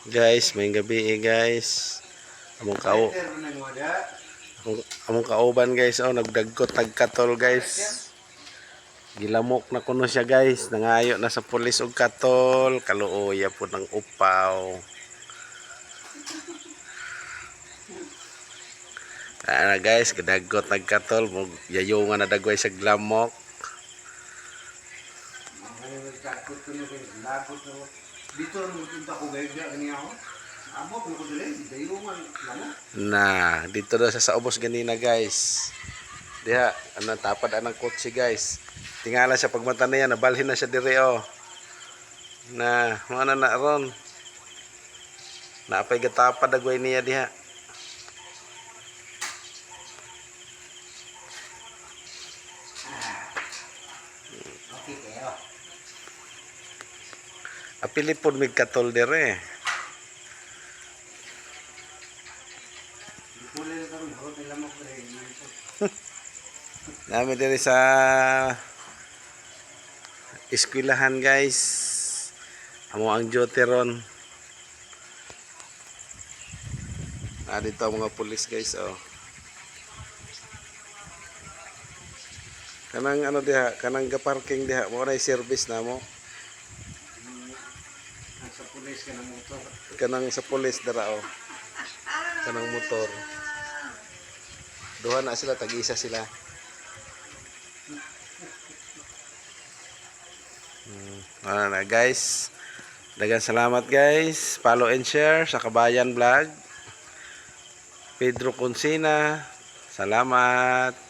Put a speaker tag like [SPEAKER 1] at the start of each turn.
[SPEAKER 1] Guys, may gabi guys. Among kao among kauban guys, oh nagdagkot tagkatol guys. Gilamok na kuno siya guys, nangayo na sa pulis og katol, kaluoya po ng upaw. Ana guys, gidagkot tagkatol, mo yayungan na dagway sa glamok.
[SPEAKER 2] Dito nagpunta ko guys, kaniya ako. Abot mo ko dili, dayungan lamo.
[SPEAKER 1] Na, dito na sa ubos ganina guys. Diha, ano tapad anang kotse guys. Tingala siya pagmata na yan, nabalhin na siya dire oh. Na, mana na ron. Naapay gatapad dagway niya diha.
[SPEAKER 2] Okay kayo.
[SPEAKER 1] Apilipod mig katol dire.
[SPEAKER 2] Dipuli na karon, harot nila mo ko rin.
[SPEAKER 1] Nami dire sa eskwelahan guys. Amo ang joteron. Dito ang mga pulis guys oh. Kanang ano diha, kanang ga-parking diha, mo na service na mo.
[SPEAKER 2] Sa pulis ka ng motor.
[SPEAKER 1] Kanang sa pulis dara oh. Kanang motor. Duha na sila, tag-isa sila. Ano na guys. Daghang salamat guys. Follow and share sa Kabayan Vlog. Pedro Consina. Salamat.